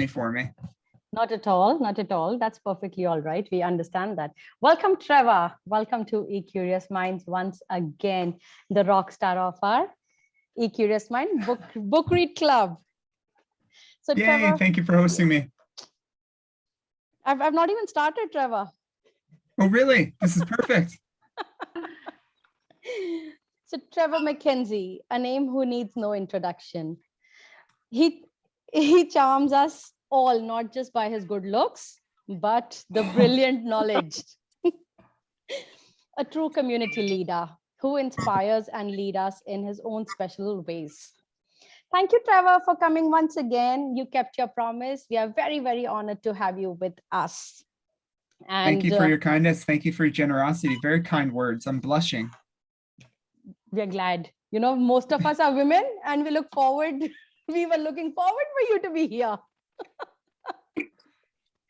for me. Not at all, not at all. That's perfectly all right. We understand that. Welcome, Trevor. Welcome to Ecurious Minds once again, the rock star of our Ecurious Mind book read club. So Yay, Trevor, thank you for hosting me. I've not even started, Trevor. Oh, really? This is perfect. So Trevor Mackenzie, a name who needs no introduction. He charms us all, not just by his good looks, but the brilliant knowledge. A true community leader who inspires and leads us in his own special ways. Thank you, Trevor, for coming once again. You kept your promise. We are very, very honored to have you with us. And thank you for your kindness. Thank you for your generosity. Very kind words. I'm blushing. We're glad. You know, most of us are women and we look forward. We were looking forward for you to be here.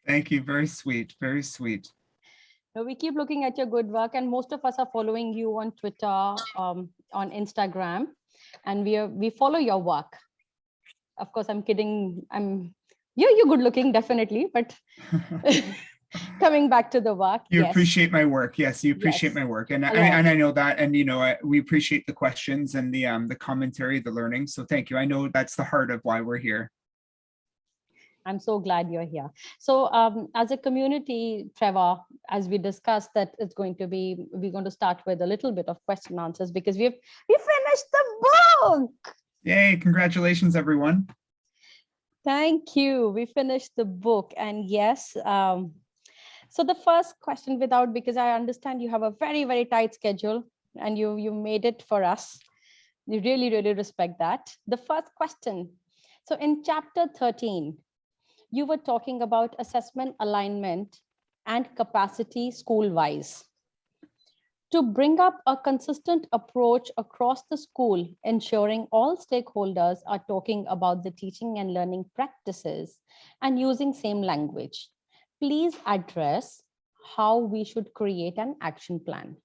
Thank you. Very sweet. Very sweet. We keep looking at your good work, and most of us are following you on Twitter, on Instagram, and we follow your work. Of course, I'm kidding. You're good looking, definitely, but coming back to the work. You yes. appreciate my work. Yes, you appreciate yes. my work. And I know that. And, you know, we appreciate the questions and the commentary, the learning. So thank you. I know that's the heart of why we're here. I'm so glad you're here. So as a community, Trevor, as we discussed that we're going to start with a little bit of question answers because we finished the book. Yay, congratulations, everyone. Thank you. We finished the book. And yes, so the first question because I understand you have a very, very tight schedule and you made it for us. We really, really respect that. The first question. So in chapter 13, you were talking about assessment alignment and capacity school-wise. To bring up a consistent approach across the school, ensuring all stakeholders are talking about the teaching and learning practices and using same language, please address how we should create an action plan.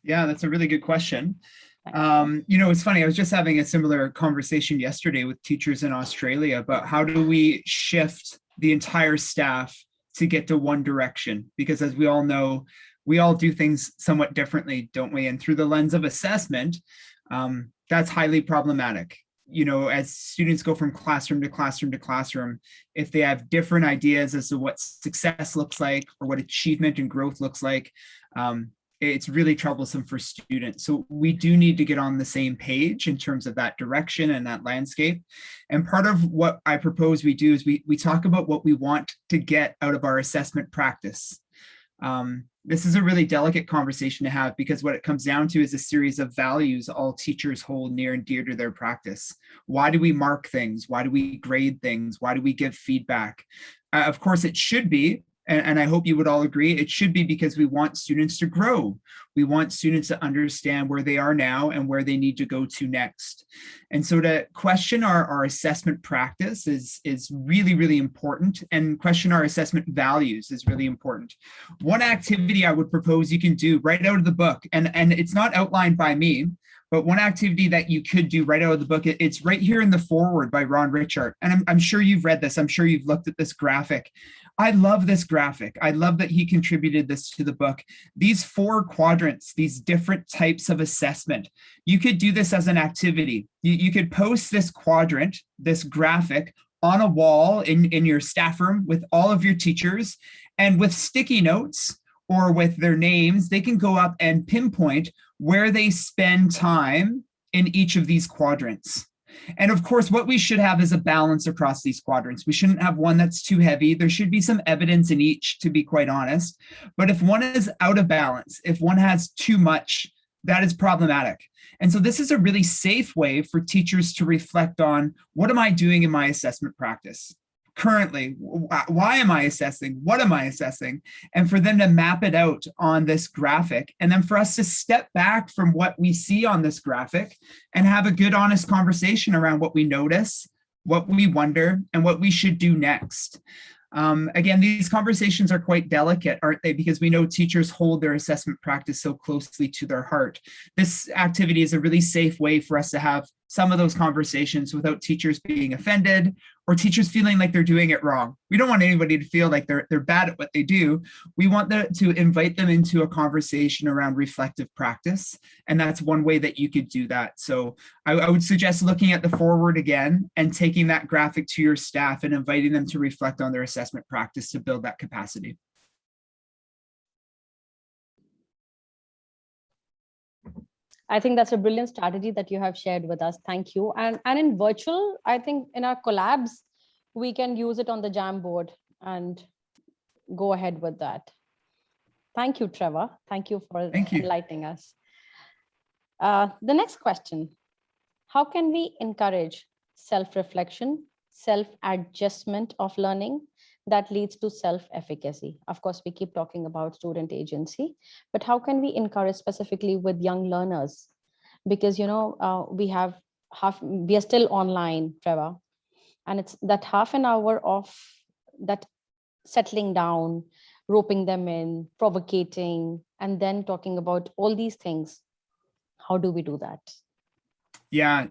Yeah, that's a really good question. You know, it's funny, I was just having a similar conversation yesterday with teachers in Australia about how do we shift the entire staff to get to one direction? Because as we all know, we all do things somewhat differently, don't we? And through the lens of assessment, that's highly problematic. You know, as students go from classroom to classroom to classroom, if they have different ideas as to what success looks like or what achievement and growth looks like, it's really troublesome for students. So we do need to get on the same page in terms of that direction and that landscape. And part of what I propose we do is we talk about what we want to get out of our assessment practice. This is a really delicate conversation to have because what it comes down to is a series of values all teachers hold near and dear to their practice. Why do we mark things? Why do we grade things? Why do we give feedback? Of course, it should be, and I hope you would all agree, it should be because we want students to grow. We want students to understand where they are now and where they need to go to next. And so to question our assessment practice is really, really important, and question our assessment values is really important. One activity I would propose you can do right out of the book, and it's not outlined by me, but one activity that you could do right out of the book, it's right here in the foreword by Ron Richard. And I'm sure you've read this. I'm sure you've looked at this graphic. I love this graphic. I love that he contributed this to the book. These 4 quadrants, these different types of assessment. You could do this as an activity. You could post this quadrant, this graphic, on a wall in your staff room with all of your teachers, and with sticky notes or with their names, they can go up and pinpoint where they spend time in each of these quadrants. And of course, what we should have is a balance across these quadrants. We shouldn't have one that's too heavy. There should be some evidence in each, to be quite honest. But if one is out of balance, if one has too much, that is problematic. And so this is a really safe way for teachers to reflect on, what am I doing in my assessment practice? Currently, why am I assessing? What am I assessing? And for them to map it out on this graphic, and then for us to step back from what we see on this graphic and have a good, honest conversation around what we notice, what we wonder, and what we should do next. Again, these conversations are quite delicate, aren't they? Because we know teachers hold their assessment practice so closely to their heart. This activity is a really safe way for us to have some of those conversations without teachers being offended or teachers feeling like they're doing it wrong. We don't want anybody to feel like they're bad at what they do. We want to invite them into a conversation around reflective practice. And that's one way that you could do that. So I would suggest looking at the forward again and taking that graphic to your staff and inviting them to reflect on their assessment practice to build that capacity. I think that's a brilliant strategy that you have shared with us. Thank you. And in virtual, I think in our collabs, we can use it on the Jamboard and go ahead with that. Thank you, Trevor. Thank you for enlightening us. The next question, how can we encourage self-reflection, self-adjustment of learning that leads to self-efficacy? Of course, we keep talking about student agency, but how can we encourage specifically with young learners? Because, we are still online, Trevor, and it's that half an hour of that settling down, roping them in, provocating, and then talking about all these things. How do we do that? Yeah,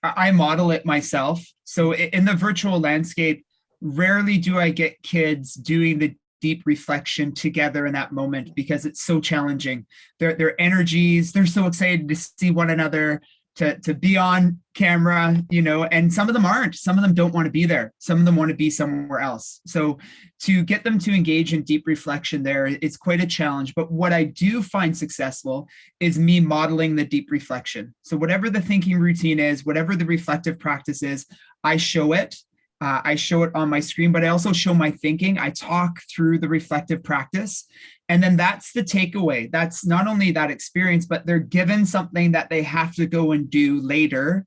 I model it myself. So in the virtual landscape, rarely do I get kids doing the deep reflection together in that moment because it's so challenging. Their energies, they're so excited to see one another, to be on camera, and some of them aren't. Some of them don't want to be there. Some of them want to be somewhere else. So to get them to engage in deep reflection there, it's quite a challenge. But what I do find successful is me modeling the deep reflection. So whatever the thinking routine is, whatever the reflective practice is, I show it. I show it on my screen, but I also show my thinking. I talk through the reflective practice. And then that's the takeaway. That's not only that experience, but they're given something that they have to go and do later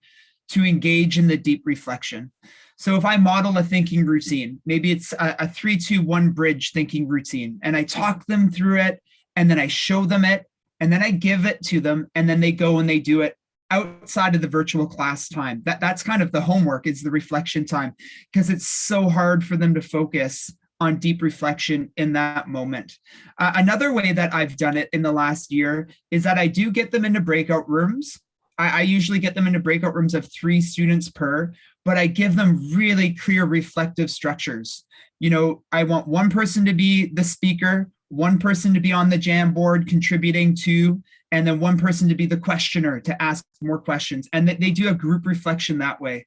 to engage in the deep reflection. So if I model a thinking routine, maybe it's a 3-2-1 bridge thinking routine, and I talk them through it, and then I show them it, and then I give it to them, and then they go and they do it outside of the virtual class time. That's kind of the homework, is the reflection time, because it's so hard for them to focus on deep reflection in that moment. Another way that I've done it in the last year is that I do get them into breakout rooms. I usually get them into breakout rooms of 3 students per, but I give them really clear reflective structures. I want one person to be the speaker, one person to be on the Jamboard contributing to, and then one person to be the questioner to ask more questions. And they do a group reflection that way.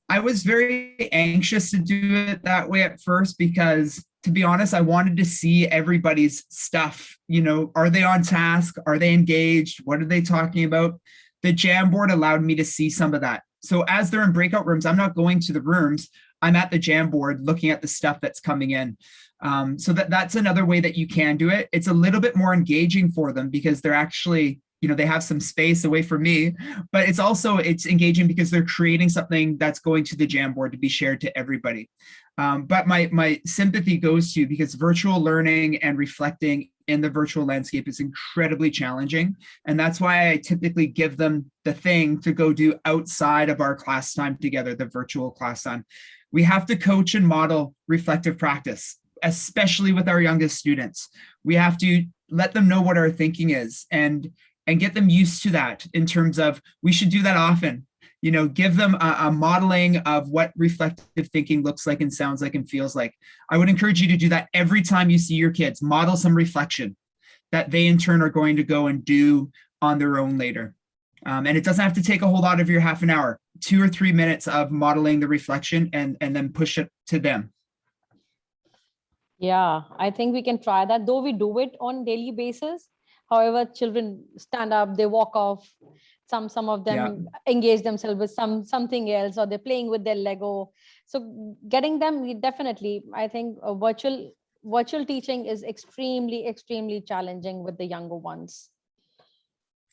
I was very anxious to do it that way at first because, to be honest, I wanted to see everybody's stuff. Are they on task? Are they engaged? What are they talking about? The Jamboard allowed me to see some of that. So as they're in breakout rooms, I'm not going to the rooms. I'm at the Jamboard looking at the stuff that's coming in. So that's another way that you can do it. It's a little bit more engaging for them because they're actually, they have some space away from me, but it's engaging because they're creating something that's going to the Jamboard to be shared to everybody. But my sympathy goes to, because virtual learning and reflecting in the virtual landscape is incredibly challenging. And that's why I typically give them the thing to go do outside of our class time together, the virtual class time. We have to coach and model reflective practice, especially with our youngest students. We have to let them know what our thinking is and get them used to that, in terms of, we should do that often. Give them a modeling of what reflective thinking looks like and sounds like and feels like. I would encourage you to do that every time you see your kids. Model some reflection that they in turn are going to go and do on their own later. And it doesn't have to take a whole lot of your half an hour, 2 or 3 minutes of modeling the reflection and then push it to them. Yeah, I think we can try that, though we do it on daily basis. However, children stand up, they walk off. Some of them engage themselves with something else, or they're playing with their Lego. So getting them, definitely, I think virtual teaching is extremely, extremely challenging with the younger ones.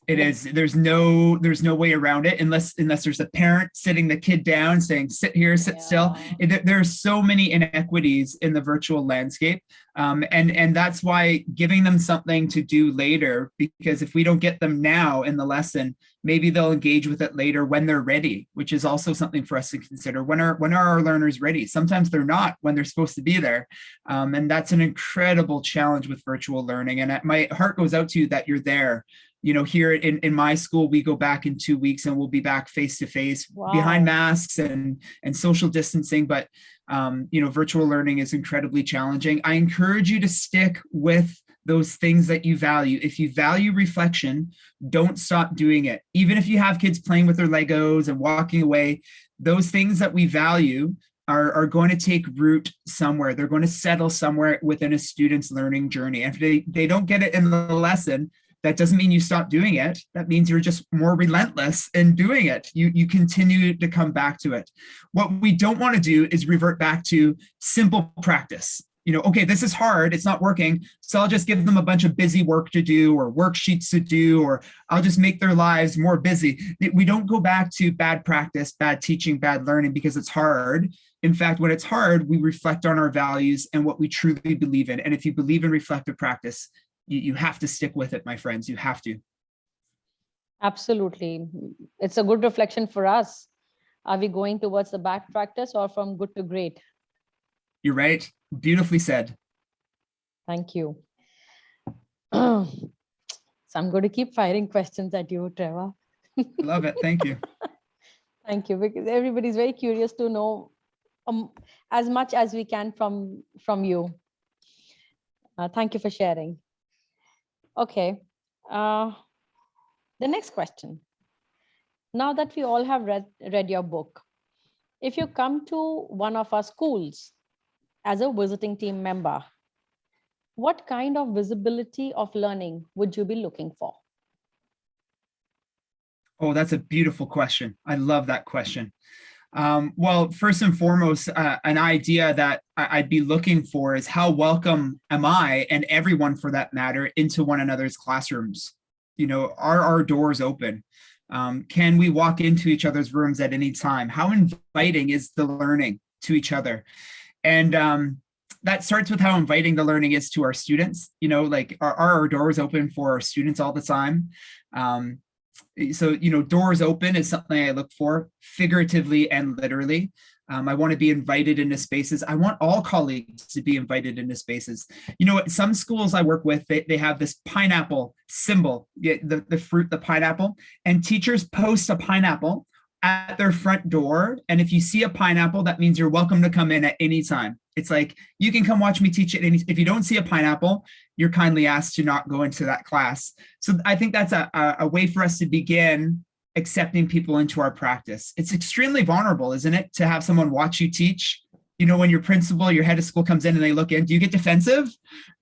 It is. There's no way around it unless there's a parent sitting the kid down saying, sit here, sit still. There are so many inequities in the virtual landscape. And that's why giving them something to do later, because if we don't get them now in the lesson, maybe they'll engage with it later when they're ready, which is also something for us to consider. When are our learners ready? Sometimes they're not when they're supposed to be there. And that's an incredible challenge with virtual learning. And my heart goes out to you that you're there. Here in my school, we go back in 2 weeks and we'll be back face to face behind masks and social distancing. But, virtual learning is incredibly challenging. I encourage you to stick with those things that you value. If you value reflection, don't stop doing it. Even if you have kids playing with their Legos and walking away, those things that we value are going to take root somewhere. They're going to settle somewhere within a student's learning journey. And if they don't get it in the lesson, that doesn't mean you stop doing it. That means you're just more relentless in doing it. You continue to come back to it. What we don't want to do is revert back to simple practice. Okay, this is hard, it's not working, so I'll just give them a bunch of busy work to do or worksheets to do, or I'll just make their lives more busy. We don't go back to bad practice, bad teaching, bad learning because it's hard. In fact, when it's hard, we reflect on our values and what we truly believe in. And if you believe in reflective practice, you have to stick with it, my friends. You have to. Absolutely. It's a good reflection for us. Are we going towards the bad practice or from good to great? You're right. Beautifully said. Thank you. So I'm going to keep firing questions at you, Trevor. Love it. Thank you. Thank you, because everybody's very curious to know as much as we can from you. Thank you for sharing. Okay. The next question. Now that we all have read your book, if you come to one of our schools as a visiting team member, what kind of visibility of learning would you be looking for? Oh, that's a beautiful question. I love that question. Well, first and foremost, an idea that I'd be looking for is how welcome am I, and everyone for that matter, into one another's classrooms? Are our doors open? Can we walk into each other's rooms at any time? How inviting is the learning to each other? And that starts with how inviting the learning is to our students. Are our doors open for our students all the time? So, doors open is something I look for, figuratively and literally. I want to be invited into spaces. I want all colleagues to be invited into spaces. Some schools I work with, they have this pineapple symbol, the fruit, the pineapple, and teachers post a pineapple at their front door. And if you see a pineapple, that means you're welcome to come in at any time. It's like, you can come watch me teach it. If you don't see a pineapple, you're kindly asked to not go into that class. So I think that's a way for us to begin accepting people into our practice. It's extremely vulnerable, isn't it, to have someone watch you teach? When your principal, your head of school comes in and they look in, do you get defensive?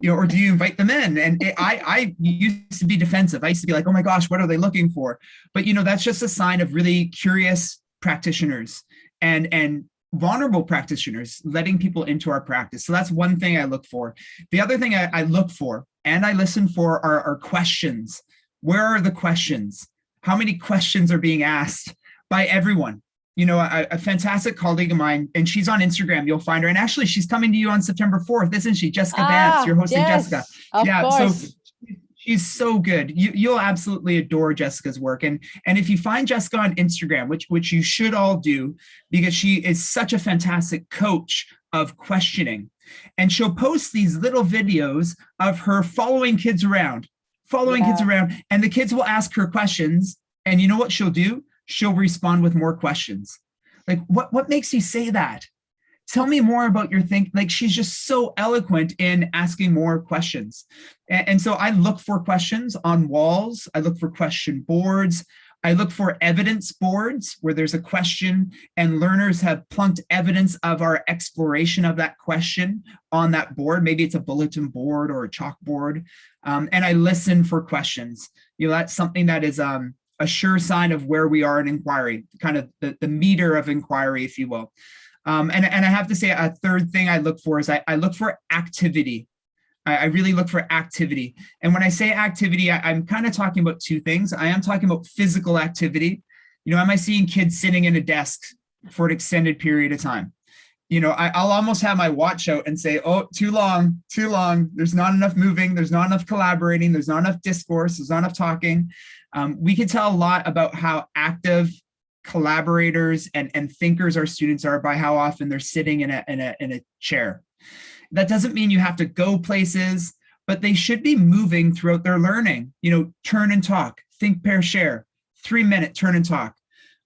Or do you invite them in? And I used to be defensive. I used to be like, oh my gosh, what are they looking for? But that's just a sign of really curious practitioners and vulnerable practitioners, letting people into our practice. So that's one thing I look for. The other thing I look for and I listen for are questions. Where are the questions? How many questions are being asked by everyone? A fantastic colleague of mine, and she's on Instagram, you'll find her. And actually, she's coming to you on September 4th, isn't she? Jessica Vance, you're hosting yes, Jessica. Of course. So she's so good. You'll absolutely adore Jessica's work. And if you find Jessica on Instagram, which you should all do, because she is such a fantastic coach of questioning. And she'll post these little videos of her following kids around, and the kids will ask her questions. And you know what she'll do? She'll respond with more questions. Like, what makes you say that? Tell me more about your thing. Like, she's just so eloquent in asking more questions. And so I look for questions on walls. I look for question boards. I look for evidence boards where there's a question and learners have plunked evidence of our exploration of that question on that board. Maybe it's a bulletin board or a chalkboard. And I listen for questions. That's something that is a sure sign of where we are in inquiry, kind of the meter of inquiry, if you will. And I have to say, a third thing I look for is I look for activity. I really look for activity. And when I say activity, I'm kind of talking about two things. I am talking about physical activity. Am I seeing kids sitting in a desk for an extended period of time? I'll almost have my watch out and say, oh, too long. There's not enough moving. There's not enough collaborating. There's not enough discourse. There's not enough talking. We can tell a lot about how active collaborators and thinkers our students are by how often they're sitting in a chair. That doesn't mean you have to go places, but they should be moving throughout their learning. Turn and talk, think, pair, share, 3-minute turn and talk.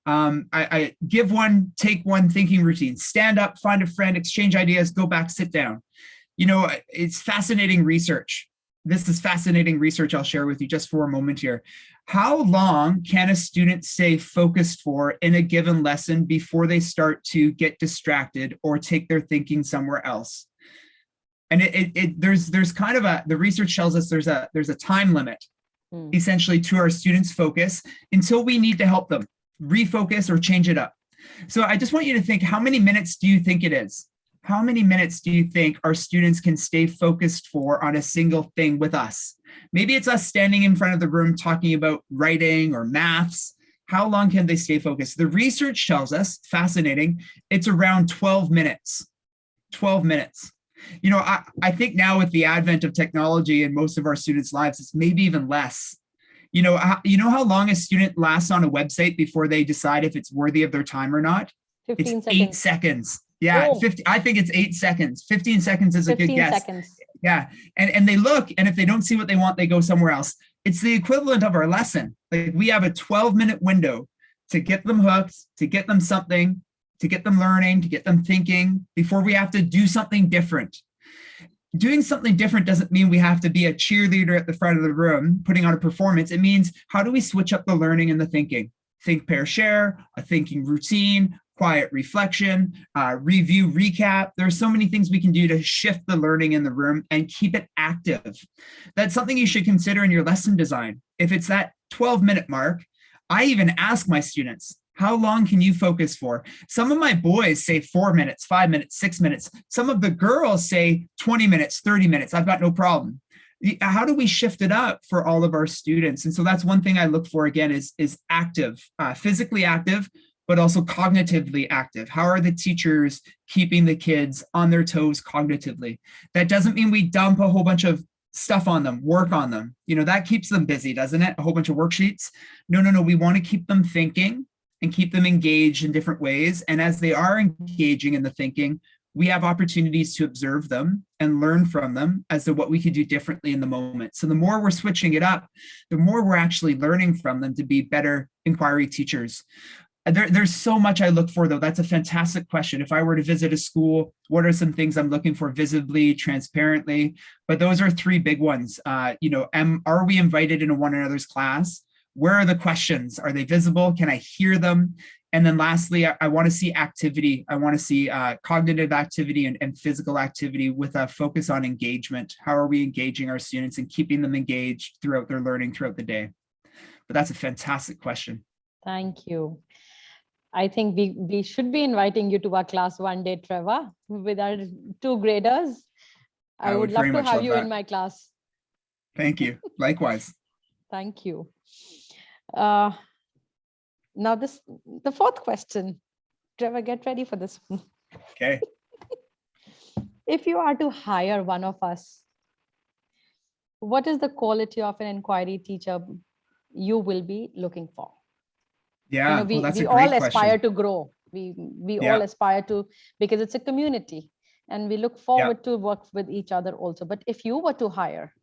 I give one, take one thinking routine, stand up, find a friend, exchange ideas, go back, sit down. It's fascinating research. This is fascinating research I'll share with you just for a moment here. How long can a student stay focused for in a given lesson before they start to get distracted or take their thinking somewhere else? And there's kind of the research tells us there's a time limit essentially to our students' focus until we need to help them refocus or change it up. So I just want you to think, how many minutes do you think it is? How many minutes do you think our students can stay focused for on a single thing with us? Maybe it's us standing in front of the room talking about writing or maths. How long can they stay focused? The research tells us, fascinating, it's around 12 minutes. 12 minutes. I think now with the advent of technology in most of our students' lives, it's maybe even less. You know how long a student lasts on a website before they decide if it's worthy of their time or not? 15 it's seconds. 8 seconds. Yeah, 50. I think it's 8 seconds. 15 seconds is a good guess. 15 seconds. Yeah, and they look, and if they don't see what they want, they go somewhere else. It's the equivalent of our lesson. Like, we have a 12-minute window to get them hooked, to get them something, to get them learning, to get them thinking before we have to do something different. Doing something different doesn't mean we have to be a cheerleader at the front of the room putting on a performance. It means, how do we switch up the learning and the thinking? Think, pair, share, a thinking routine, quiet reflection, review, recap. There are so many things we can do to shift the learning in the room and keep it active. That's something you should consider in your lesson design. If it's that 12-minute mark, I even ask my students, how long can you focus for? Some of my boys say 4 minutes, 5 minutes, 6 minutes. Some of the girls say 20 minutes, 30 minutes. I've got no problem. How do we shift it up for all of our students? And so that's one thing I look for, again, is active, physically active, but also cognitively active. How are the teachers keeping the kids on their toes cognitively? That doesn't mean we dump a whole bunch of stuff on them, work on them. That keeps them busy, doesn't it? A whole bunch of worksheets. No. We want to keep them thinking and keep them engaged in different ways. And as they are engaging in the thinking, we have opportunities to observe them and learn from them as to what we could do differently in the moment. So the more we're switching it up, the more we're actually learning from them to be better inquiry teachers. There's so much I look for, though. That's a fantastic question. If I were to visit a school, what are some things I'm looking for visibly, transparently? But those are 3 big ones. Are we invited into one another's class? Where are the questions? Are they visible? Can I hear them? And then lastly, I want to see activity. I want to see cognitive activity and physical activity with a focus on engagement. How are we engaging our students and keeping them engaged throughout their learning throughout the day? But that's a fantastic question. Thank you. I think we should be inviting you to our class one day, Trevor, with our 2 graders. I would love to have you in my class. Thank you. Likewise. Thank you. Now the 4th question. Trevor, get ready for this one. Okay. If you are to hire one of us, what is the quality of an inquiry teacher you will be looking for? Yeah, we that's a great all question. aspire to grow. We all aspire to, because it's a community, and we look forward to work with each other also. But if you were to hire,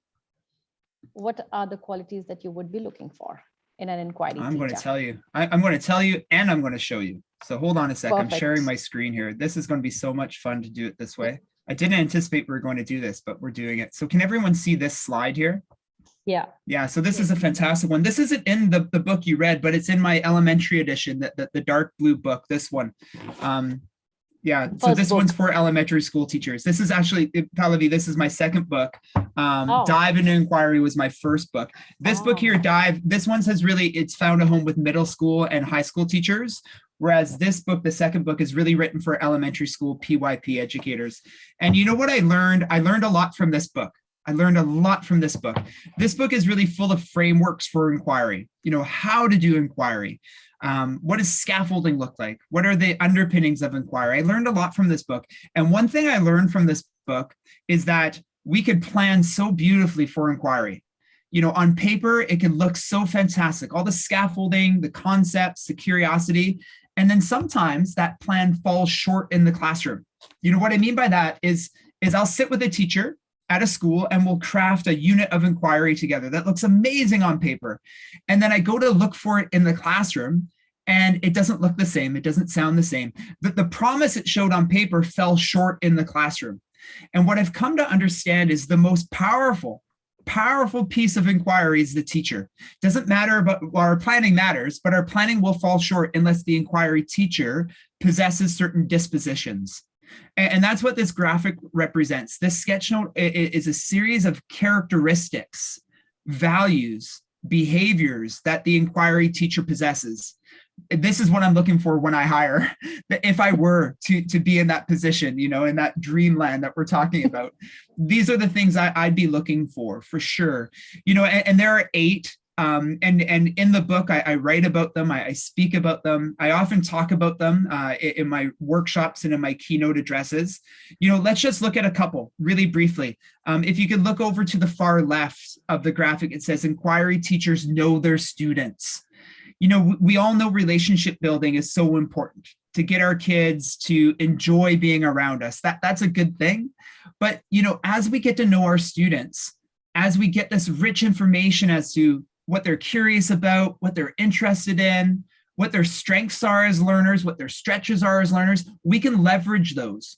what are the qualities that you would be looking for in an inquiry teacher? I'm going to tell you. I'm going to tell you, and I'm going to show you. So hold on a sec. Perfect. I'm sharing my screen here. This is going to be so much fun to do it this way. I didn't anticipate we were going to do this, but we're doing it. So can everyone see this slide here? Yeah. Yeah. So this is a fantastic one. This isn't in the book you read, but it's in my elementary edition, the dark blue book, this one. Yeah. So this one's for elementary school teachers. This is actually, Pallavi, this is my 2nd book. Dive into Inquiry was my 1st book. This book here, Dive, this one says it's found a home with middle school and high school teachers. Whereas this book, the 2nd book, is really written for elementary school PYP educators. And you know what I learned? I learned a lot from this book. This book is really full of frameworks for inquiry, how to do inquiry. What does scaffolding look like? What are the underpinnings of inquiry? I learned a lot from this book. And one thing I learned from this book is that we could plan so beautifully for inquiry. On paper, it can look so fantastic. All the scaffolding, the concepts, the curiosity. And then sometimes that plan falls short in the classroom. What I mean by that is I'll sit with a teacher at a school and we'll craft a unit of inquiry together that looks amazing on paper. And then I go to look for it in the classroom and it doesn't look the same. It doesn't sound the same. The promise it showed on paper fell short in the classroom. And what I've come to understand is the most powerful piece of inquiry is the teacher. Doesn't matter about, well, our planning matters, but our planning will fall short unless the inquiry teacher possesses certain dispositions. And that's what this graphic represents. This sketch note is a series of characteristics, values, behaviors that the inquiry teacher possesses. This is what I'm looking for when I hire, if I were to be in that position, you know, in that dreamland that we're talking about. These are the things I'd be looking for sure. You know, and there are 8. And in the book, I write about them, I speak about them, I often talk about them in my workshops and in my keynote addresses. You know, let's just look at a couple really briefly. If you could look over to the far left of the graphic, it says inquiry teachers know their students. You know, we all know relationship building is so important to get our kids to enjoy being around us. That's a good thing. But, you know, as we get to know our students, as we get this rich information as to what they're curious about, what they're interested in, what their strengths are as learners, what their stretches are as learners, we can leverage those.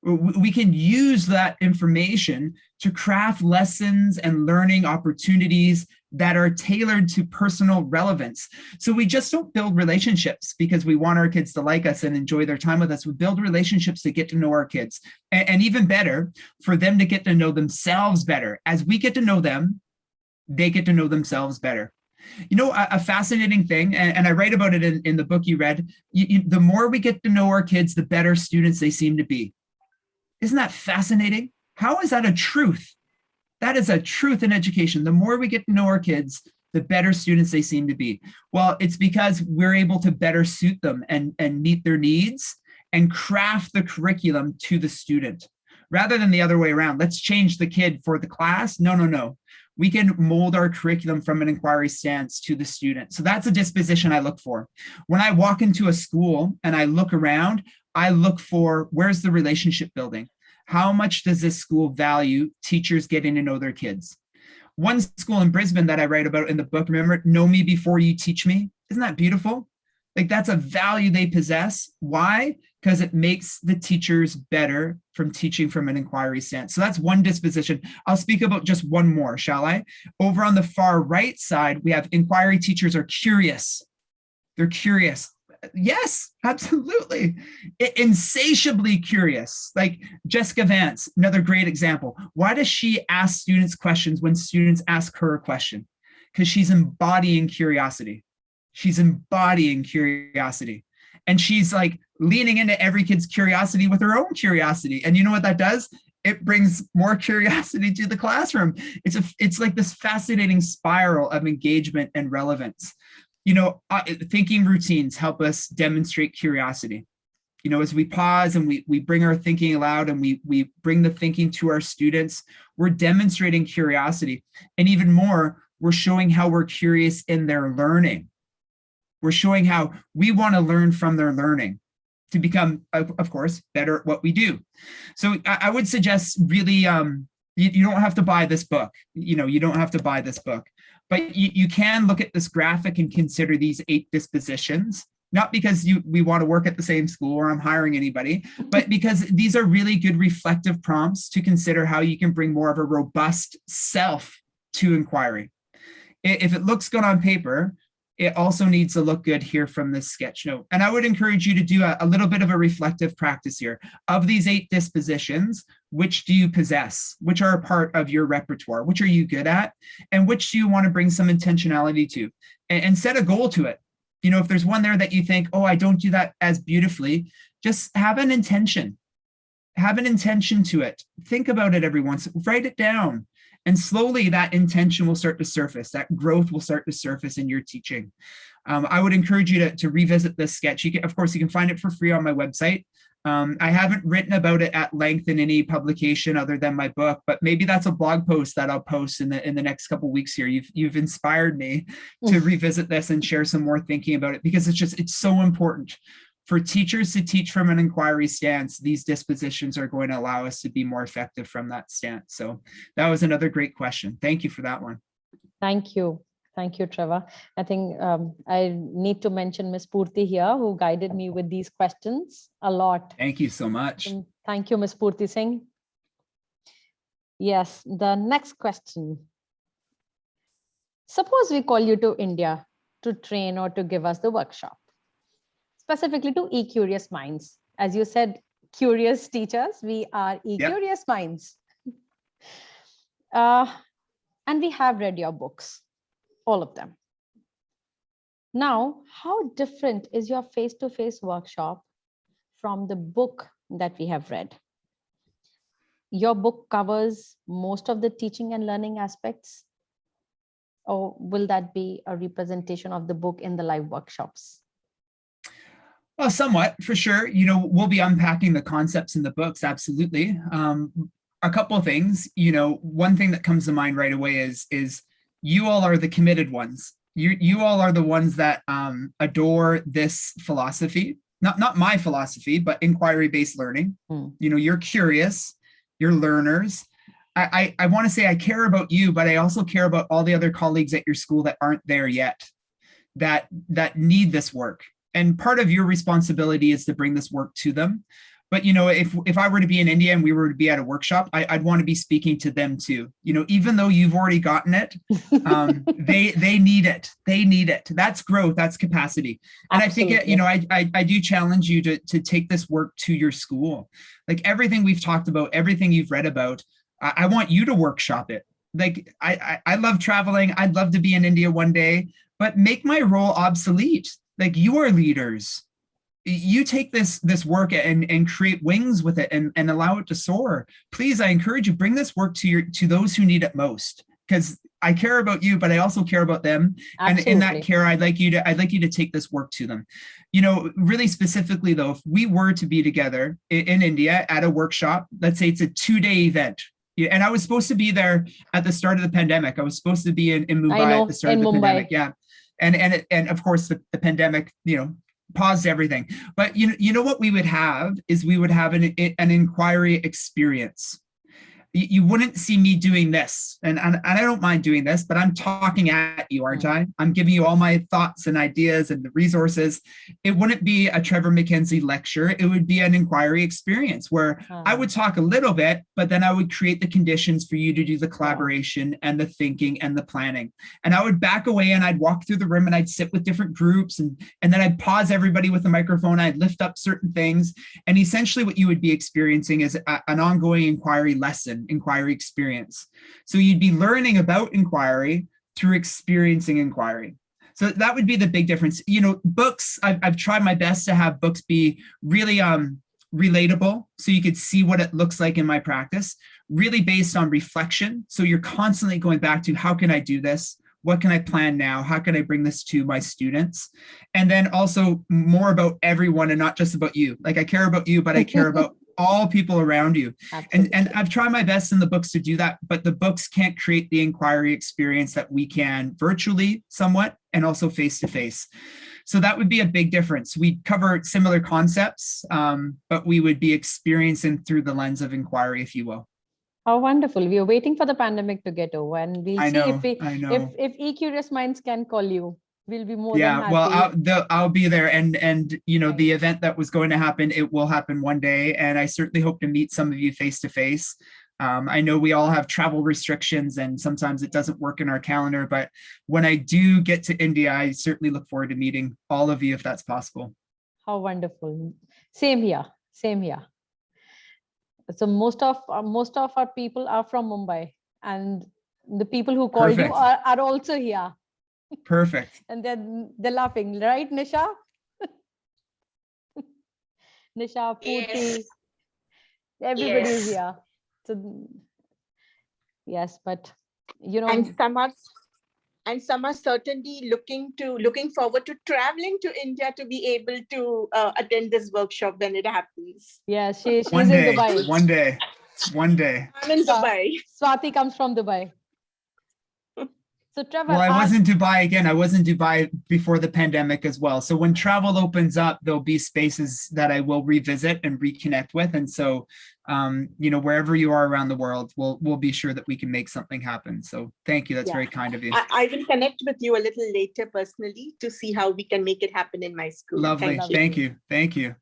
We can use that information to craft lessons and learning opportunities that are tailored to personal relevance. So we just don't build relationships because we want our kids to like us and enjoy their time with us. We build relationships to get to know our kids, and even better, for them to get to know themselves better. As we get to know them, they get to know themselves better. You know, a fascinating thing, and I write about it in the book you read, the more we get to know our kids, the better students they seem to be. Isn't that fascinating? How is that a truth? That is a truth in education. The more we get to know our kids, the better students they seem to be. Well, it's because we're able to better suit them and meet their needs and craft the curriculum to the student rather than the other way around. Let's change the kid for the class. No. We can mold our curriculum from an inquiry stance to the student. So that's a disposition I look for. When I walk into a school and I look around, I look for, where's the relationship building? How much does this school value teachers getting to know their kids? One school in Brisbane that I write about in the book, remember, know me before you teach me? Isn't that beautiful? Like, that's a value they possess. Why? Because it makes the teachers better from teaching from an inquiry stance. So that's one disposition. I'll speak about just one more, shall I? Over on the far right side, we have inquiry teachers are curious. They're curious. Yes, absolutely. Insatiably curious. Like Jessica Vance, another great example. Why does she ask students questions when students ask her a question? Because she's embodying curiosity. She's embodying curiosity. And she's like leaning into every kid's curiosity with her own curiosity. And you know what that does? It brings more curiosity to the classroom. It's like this fascinating spiral of engagement and relevance. You know, thinking routines help us demonstrate curiosity. You know, as we pause and we bring our thinking aloud and we bring the thinking to our students, we're demonstrating curiosity. And even more, we're showing how we're curious in their learning. We're showing how we want to learn from their learning to become, of course, better at what we do. So I would suggest really, you don't have to buy this book. You know, you don't have to buy this book. But you can look at this graphic and consider these 8 dispositions, not because we want to work at the same school or I'm hiring anybody, but because these are really good reflective prompts to consider how you can bring more of a robust self to inquiry. If it looks good on paper, it also needs to look good here from this sketch note. And I would encourage you to do a little bit of a reflective practice here. Of these 8 dispositions, which do you possess? Which are a part of your repertoire? Which are you good at? And which do you want to bring some intentionality to? And set a goal to it. You know, if there's one there that you think, oh, I don't do that as beautifully, just have an intention. Have an intention to it. Think about it every once, write it down. And slowly that intention will start to surface, that growth will start to surface in your teaching. I would encourage you to revisit this sketch. Of course, you can find it for free on my website. I haven't written about it at length in any publication other than my book, but maybe that's a blog post that I'll post in the next couple of weeks here. You've inspired me to revisit this and share some more thinking about it, because it's so important. for teachers to teach from an inquiry stance, these dispositions are going to allow us to be more effective from that stance. So that was another great question. Thank you for that one. Thank you. Thank you, Trevor. I think I need to mention Ms. Purti here, who guided me with these questions a lot. Thank you so much. Thank you, Ms. Purti Singh. Yes, the next question. Suppose we call you to India to train or to give us the workshop, specifically to Ecurious Minds. As you said, curious teachers, we are Ecurious Minds. And we have read your books, all of them. Now, how different is your face-to-face workshop from the book that we have read? Your book covers most of the teaching and learning aspects, or will that be a representation of the book in the live workshops? Well, somewhat, for sure. You know, we'll be unpacking the concepts in the books, absolutely. A couple of things, you know, one thing that comes to mind right away is you all are the committed ones. You all are the ones that adore this philosophy, not my philosophy, but inquiry-based learning. You know, you're curious, you're learners. I want to say I care about you, but I also care about all the other colleagues at your school that aren't there yet, that need this work. And part of your responsibility is to bring this work to them. But, you know, if I were to be in India and we were to be at a workshop, I'd want to be speaking to them too. You know, even though you've already gotten it, they need it. They need it. That's growth. That's capacity. And absolutely. I think, you know, I do challenge you to take this work to your school. Like everything we've talked about, everything you've read about, I want you to workshop it. Like I love traveling. I'd love to be in India one day, but make my role obsolete. Like you are leaders. You take this work and create wings with it and allow it to soar. Please, I encourage you, bring this work to those who need it most, because I care about you, but I also care about them. Absolutely. And in that care, I'd like you to take this work to them. You know, really specifically though, if we were to be together in India at a workshop, let's say it's a 2-day event. And I was supposed to be there at the start of the pandemic. I was supposed to be in Mumbai at the start of the pandemic. Yeah. And of course the pandemic, you know, paused everything. But you know what we would have is we would have an inquiry experience. You wouldn't see me doing this. And I don't mind doing this, but I'm talking at you, aren't I? I'm giving you all my thoughts and ideas and the resources. It wouldn't be a Trevor Mackenzie lecture. It would be an inquiry experience where I would talk a little bit, but then I would create the conditions for you to do the collaboration and the thinking and the planning. And I would back away and I'd walk through the room and I'd sit with different groups and then I'd pause everybody with the microphone. I'd lift up certain things. And essentially what you would be experiencing is an ongoing inquiry lesson. Inquiry experience. So you'd be learning about inquiry through experiencing inquiry. So that would be the big difference. You know, books, I've tried my best to have books be really relatable, so you could see what it looks like in my practice, really based on reflection. So you're constantly going back to, how can I do this? What can I plan now? How can I bring this to my students? And then also more about everyone and not just about you. Like I care about you, but I care about all people around you. And I've tried my best in the books to do that, but the books can't create the inquiry experience that we can virtually somewhat and also face-to-face. So that would be a big difference. We'd cover similar concepts, but we would be experiencing through the lens of inquiry, if you will. How wonderful. We are waiting for the pandemic to get over and we'll see if Ecurious Minds can call you. We'll be more than happy. Well, I'll be there, and you know, the event that was going to happen, it will happen one day, and I certainly hope to meet some of you face to face. I know we all have travel restrictions, and sometimes it doesn't work in our calendar. But when I do get to India, I certainly look forward to meeting all of you if that's possible. How wonderful! Same here. Same here. So most of our people are from Mumbai, and the people who called you are also here. Perfect. And they're laughing, right, Nisha? Nisha, Purti, yes. Everybody is here. So yes, but you know, and some are certainly looking forward to traveling to India to be able to attend this workshop when it happens. Yeah, she's in Dubai. One day. I'm in Dubai. Swati comes from Dubai. So Trevor, Well, I was in Dubai again. I was in Dubai before the pandemic as well. So when travel opens up, there'll be spaces that I will revisit and reconnect with. And so, wherever you are around the world, we'll be sure that we can make something happen. So thank you. That's Yeah. very kind of you. I will connect with you a little later personally to see how we can make it happen in my school. Lovely. Thank you. Thank you.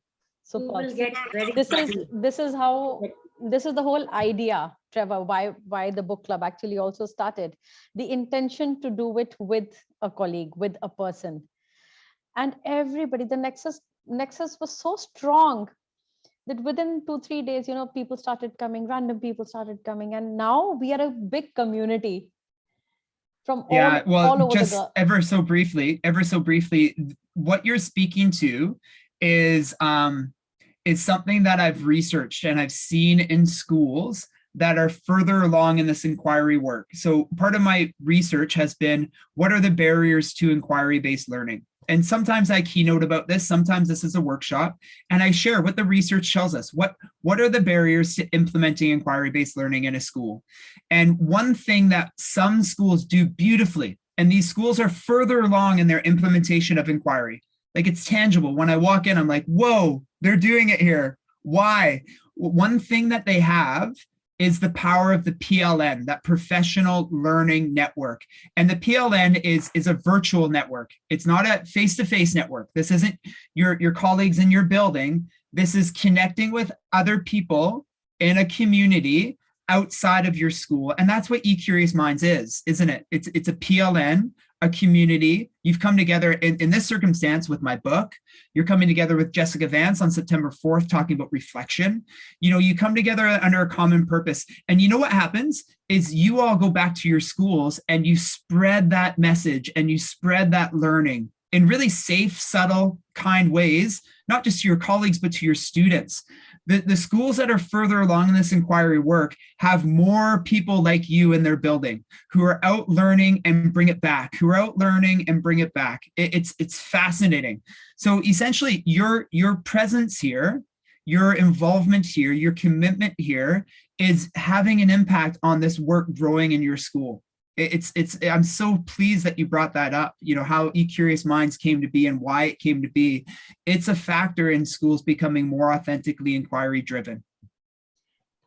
So You will get very this busy. is the whole idea, Trevor, why the book club actually also started. The intention to do it with a colleague, with a person. And everybody, the nexus was so strong that within 2-3 days, people started coming, random people started coming. And now we are a big community from all over just the world. ever so briefly, what you're speaking to is something that I've researched and I've seen in schools that are further along in this inquiry work. So part of my research has been, what are the barriers to inquiry-based learning? And sometimes I keynote about this, sometimes this is a workshop, and I share what the research tells us. What are the barriers to implementing inquiry-based learning in a school? And one thing that some schools do beautifully, and these schools are further along in their implementation of inquiry, like it's tangible. When I walk in, I'm like, whoa, they're doing it here. Why? One thing that they have is the power of the PLN, that professional learning network. And the PLN is a virtual network. It's not a face-to-face network. This isn't your colleagues in your building. This is connecting with other people in a community outside of your school. And that's what Ecurious Minds is, isn't it? It's a PLN, a community. You've come together in this circumstance with my book. You're coming together with Jessica Vance on September 4th, talking about reflection. You come together under a common purpose. And you know what happens is you all go back to your schools and you spread that message and you spread that learning in really safe, subtle, kind ways, not just to your colleagues, but to your students. The schools that are further along in this inquiry work have more people like you in their building who are out learning and bring it back, who are out learning and bring it back. It's fascinating. So essentially your presence here, your involvement here, your commitment here is having an impact on this work growing in your school. I'm so pleased that you brought that up, how Ecurious Minds came to be and why it came to be. It's a factor in schools becoming more authentically inquiry driven.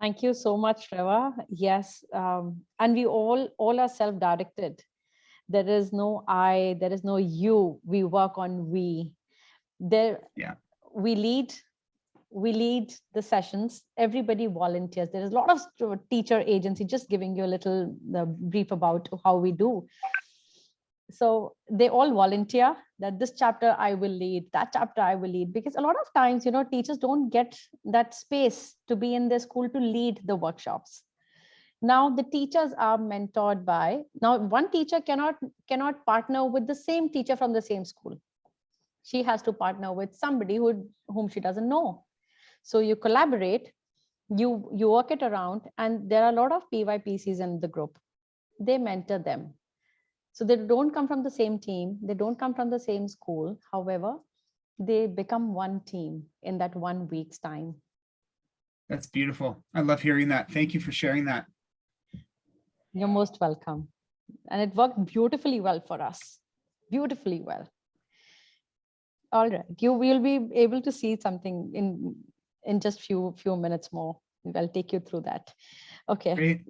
Thank you so much, Trevor. Yes, and we all are self-directed. There is no I, there is no you. We work on we. We lead the sessions. Everybody volunteers. There is a lot of teacher agency, just giving you a little brief about how we do. So they all volunteer that this chapter I will lead, that chapter I will lead, because a lot of times, teachers don't get that space to be in their school to lead the workshops. Now the teachers are mentored by, now one teacher cannot partner with the same teacher from the same school. She has to partner with somebody whom she doesn't know. So you collaborate, you work it around, and there are a lot of PYPCs in the group. They mentor them. So they don't come from the same team. They don't come from the same school. However, they become one team in that 1 week's time. That's beautiful. I love hearing that. Thank you for sharing that. You're most welcome. And it worked beautifully well for us. Beautifully well. All right. You will be able to see something in just few minutes more. I'll take you through that. Okay. Great.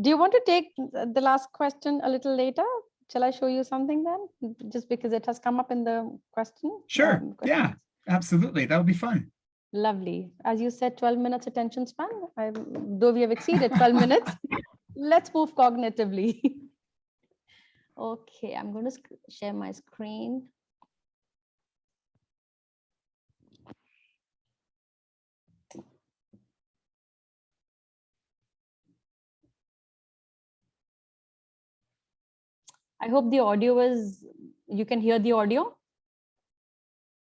Do you want to take the last question a little later? Shall I show you something then? Just because it has come up in the question. Sure. Yeah, absolutely. That would be fun. Lovely. As you said, 12 minutes attention span. Though we have exceeded 12 minutes, let's move cognitively. Okay, I'm going to share my screen. I hope the audio you can hear the audio.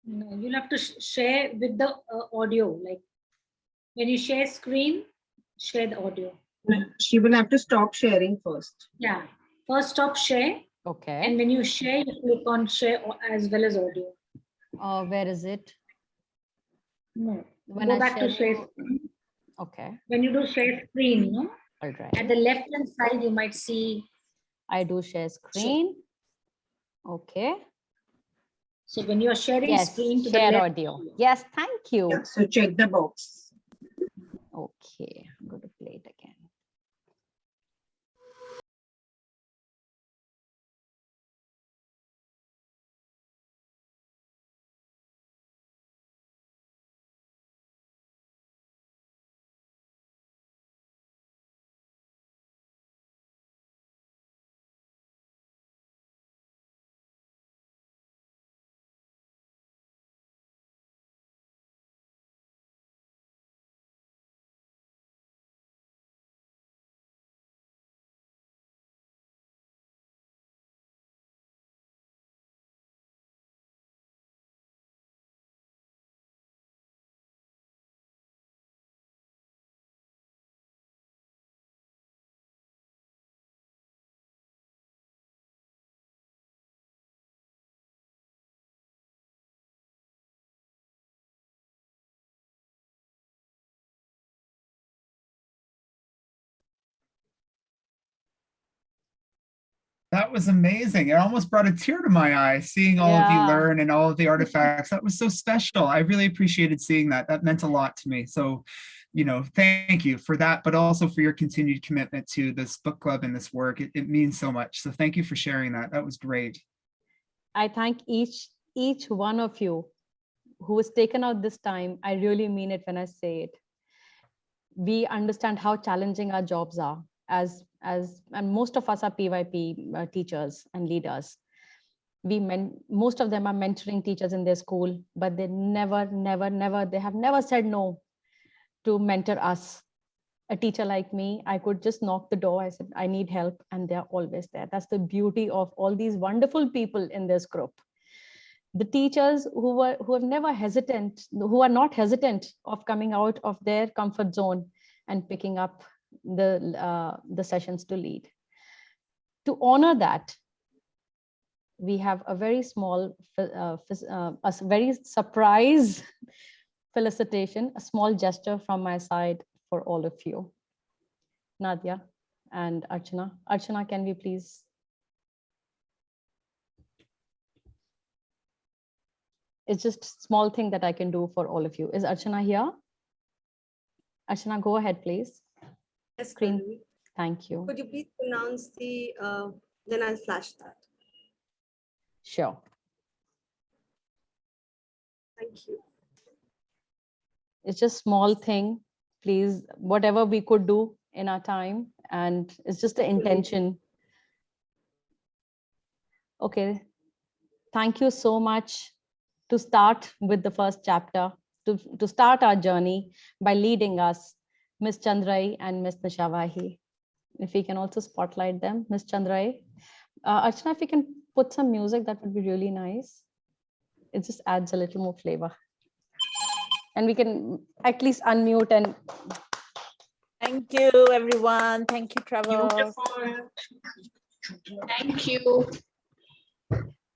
No, you'll have to share with the audio. Like when you share screen, share the audio. She will have to stop sharing first. Yeah, first stop share. Okay. And when you share, you click on share as well as audio. Where is it? No, when go I back to share you... screen. Okay. When you do share screen, All right. at the left hand side, you might see I do share screen. Okay. So when you are sharing Yes, screen to the share left. audio. Yes, thank you. Yeah, so check the box. Okay, I'm going to play it again. That was amazing. It almost brought a tear to my eye seeing all of you Yeah. learn and all of the artifacts. That was so special. I really appreciated seeing that. That meant a lot to me. So, thank you for that, but also for your continued commitment to this book club and this work. It means so much. So thank you for sharing that. That was great. I thank each one of you who has taken out this time. I really mean it when I say it. We understand how challenging our jobs are and most of us are PYP teachers and leaders. Most of them are mentoring teachers in their school, but they they have never said no to mentor us. A teacher like me, I could just knock the door. I said, I need help, and they're always there. That's the beauty of all these wonderful people in this group. The teachers who are not hesitant of coming out of their comfort zone and picking up the sessions to lead. To honor that, we have a very small, a very surprise felicitation, a small gesture from my side for all of you. Nadia and Archana. Archana, can we please? It's just a small thing that I can do for all of you. Is Archana here? Archana, go ahead, please. Yes, Screen. Nandini. Thank you. Could you please pronounce the, then I'll flash that. Sure. Thank you. It's just small thing. Please, whatever we could do in our time, and it's just the intention. Okay. Thank you so much to start with the first chapter, to start our journey by leading us, Ms. Chandrai and Ms. Nishavahi. If we can also spotlight them, Ms. Chandrai. Archana, if you can put some music, that would be really nice. It just adds a little more flavor. And we can at least unmute and. Thank you, everyone. Thank you, Trevor. Beautiful. Thank you.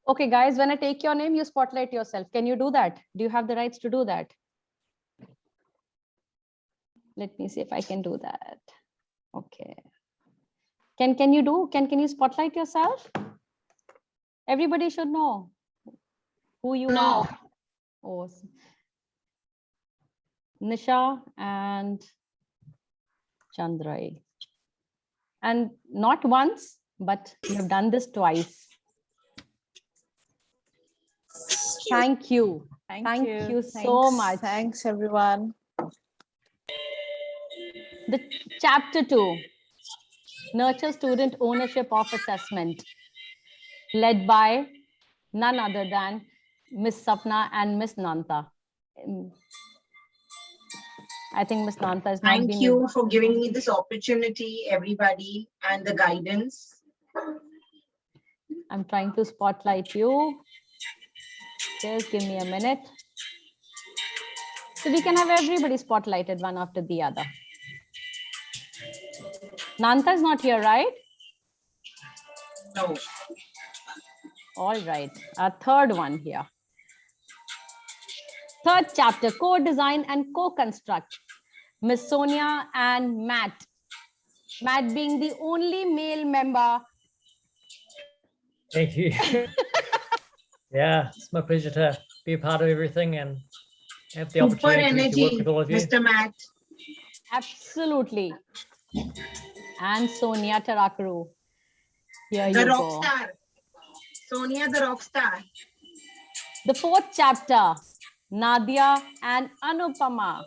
Okay, guys, when I take your name, you spotlight yourself. Can you do that? Do you have the rights to do that? Let me see if I can do that. Okay. Can you spotlight yourself? Everybody should know who you are. Oh, Nisha and Chandrai. And not once, but you have done this twice. Thank you. Thank you so much. Thanks, everyone. The chapter 2, Nurture Student Ownership of Assessment, led by none other than Miss Sapna and Miss Nanta. I think Miss Nanta is not. Thank you for giving me this opportunity, everybody, and the guidance. I'm trying to spotlight you. Just give me a minute. So we can have everybody spotlighted one after the other. Nanta is not here, right? No. All right, our third one here. Third chapter, co-design and co-construct. Miss Sonia and Matt. Matt being the only male member Thank you. Yeah, it's my pleasure to be a part of everything and have the Super opportunity to work energy, with all of you. Mr. Matt. Absolutely. And Sonia Tarakaru. Here The you rock go. star. Sonia, the rock star. The fourth chapter, Nadia and Anupama.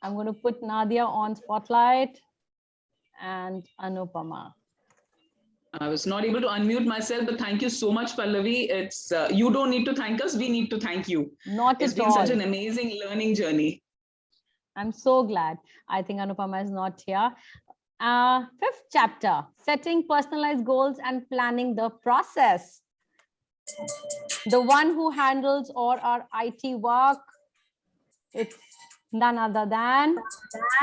I'm going to put Nadia on spotlight and Anupama. I was not able to unmute myself, but thank you so much, Pallavi. It's you don't need to thank us. We need to thank you. Not It's at been all. such an amazing learning journey. I'm so glad. I think Anupama is not here. Fifth chapter, setting personalized goals and planning the process. The one who handles all our IT work, it's none other than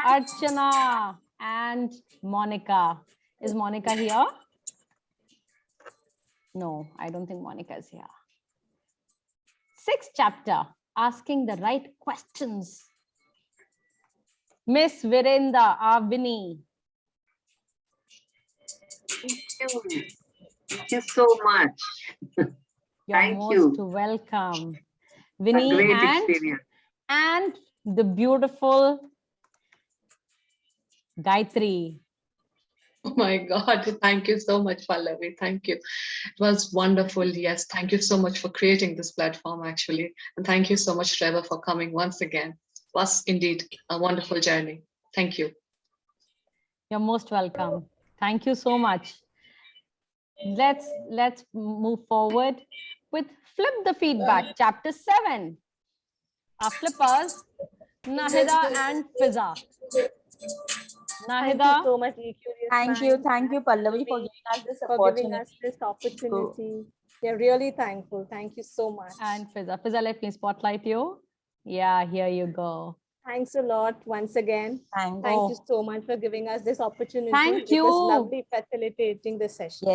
Archana and Monica. Is Monica here? No, I don't think Monica is here. Sixth chapter, asking the right questions. Miss Virenda Avini. Thank you so much. You're Thank most you. welcome. A Vinny great experience. and the beautiful Gayatri. Oh my God, thank you so much, Pallavi. Thank you. It was wonderful. Yes, thank you so much for creating this platform, actually. And thank you so much, Trevor, for coming once again. It was indeed a wonderful journey. Thank you. You're most welcome. Thank you so much. Let's move forward with Flip the Feedback, Chapter 7. Our flippers, Nahida and Fiza. Thank you Nahida. so much, Ecurious Thank you, Pallavi, for giving us this for giving opportunity. us this opportunity. We're really thankful. Thank you so much. And Fiza. Fiza, let me spotlight you. Yeah, here you go. Thanks a lot once again. Thank you so much for giving us this opportunity. Thank It you. was lovely facilitating this session.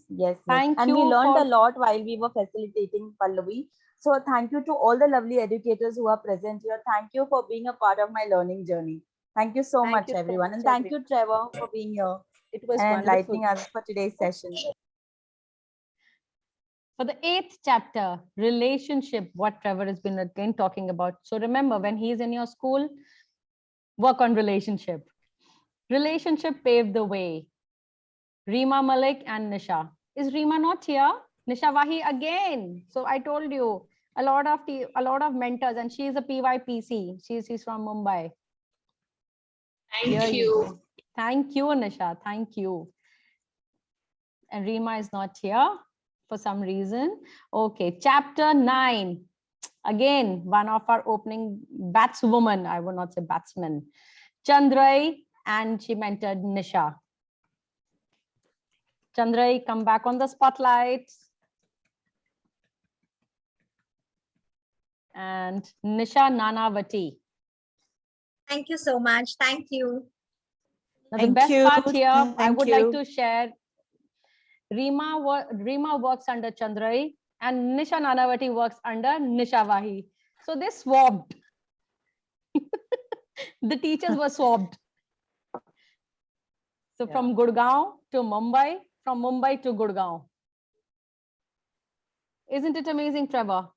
Yes. Thank and you we learned for- a lot while we were facilitating, Pallavi. So thank you to all the lovely educators who are present here. Thank you for being a part of my learning journey. Thank you so much, everyone. And thank you, Trevor, for being here It was and wonderful. enlightening us for today's session. For the 8th chapter, relationship, what Trevor has been again talking about. So remember, when he's in your school, work on relationship. Relationship paved the way. Reema Malik and Nisha. Is Reema not here? Nisha Wahi again. So I told you, a lot of mentors, and she is a PYPC. She's from Mumbai. Thank you. Thank you, Nisha. Thank you. And Reema is not here for some reason. Okay, chapter 9. Again, one of our opening batswomen, I will not say batsman, Chandrai, and she mentored Nisha. Chandrai, come back on the spotlight. And Nisha Nanavati. Thank you so much. Thank you. Now, the best part here, I would like to share, Reema works under Chandrai and Nisha Nanavati works under Nisha Wahi. So they swapped. The teachers were swapped. So from Gurgaon to Mumbai, from Mumbai to Gurgaon. Isn't it amazing, Trevor?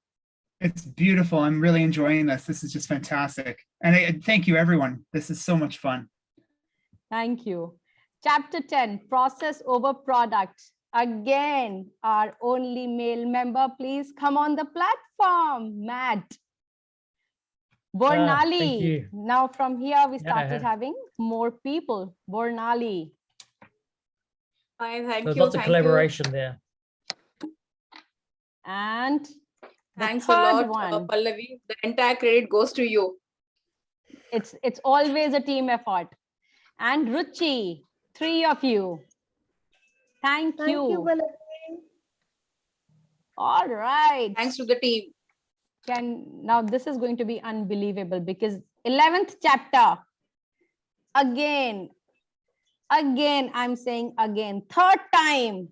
It's beautiful. I'm really enjoying this. This is just fantastic. And thank you, everyone. This is so much fun. Thank you. Chapter 10, process over product. Again, our only male member, please come on the platform, Matt. Bornali. Thank you. Now from here, we started having more people. Bornali. Fine, thank There's you. lots of collaboration there. And Thanks a third lot, one. Pallavi. The entire credit goes to you. It's always a team effort. And Ruchi, 3 of you. Thank you. Thank you, Pallavi. All right. Thanks to the team. Now this is going to be unbelievable because 11th chapter. Again, I'm saying again, third time,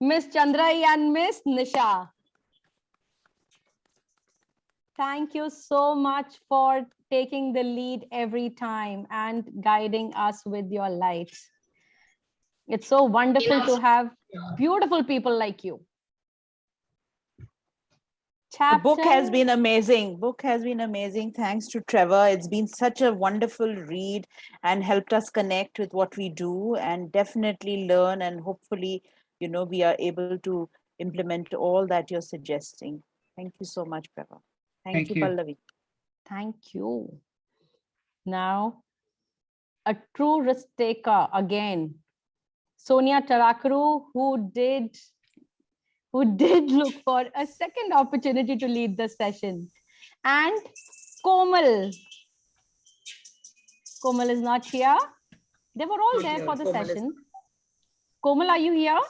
Miss Chandrai and Miss Nisha. Thank you so much for taking the lead every time and guiding us with your light. It's so wonderful to have beautiful people like you. The book has been amazing. Book has been amazing. Thanks to Trevor. It's been such a wonderful read and helped us connect with what we do and definitely learn, and hopefully, we are able to implement all that you're suggesting. Thank you so much, Trevor. Thank you, Pallavi. Thank you. Now, a true risk taker again. Sonia Tarakuru, who did look for a second opportunity to lead the session. And Komal. Komal is not here. They were all there for the session. Komal, are you here?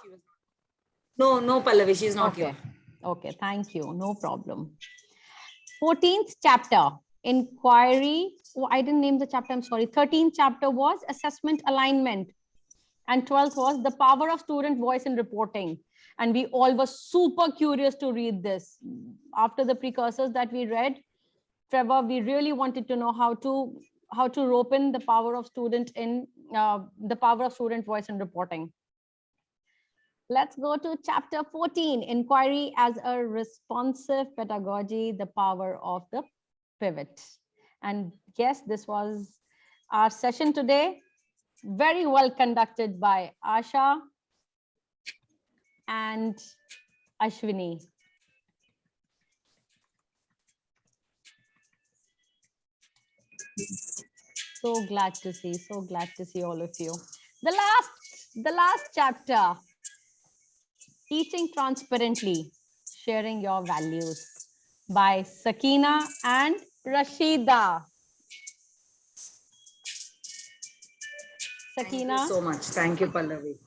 No, Pallavi, she's not here. Okay, thank you. No problem. 14th chapter, inquiry. Oh, I didn't name the chapter, I'm sorry. 13th chapter was assessment alignment. And 12th was the power of student voice in reporting. And we all were super curious to read this. After the precursors that we read, Trevor, we really wanted to know how to rope in the power of student voice in reporting. Let's go to chapter 14, inquiry as a responsive pedagogy, the power of the pivot. And yes, this was our session today. Very well conducted by Asha and Ashwini. So glad to see all of you. The last chapter, teaching transparently, sharing your values, by Sakina and Rashida. Sakina. Thank you so much. Thank you, Pallavi,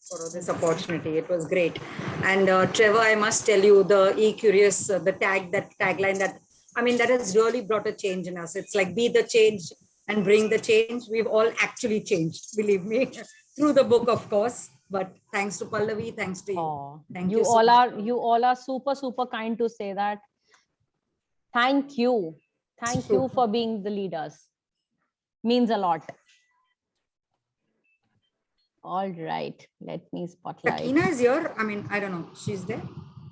for this opportunity. It was great. And Trevor, I must tell you, the Ecurious, the tagline that has really brought a change in us. It's like, be the change and bring the change. We've all actually changed, believe me, through the book, of course. But thanks to Pallavi, thanks to you. Thank you. You all are super kind to say that. Thank you. Thank you for being the leaders. Means a lot. All right, let me spotlight. Sakina is here. I don't know. She's there.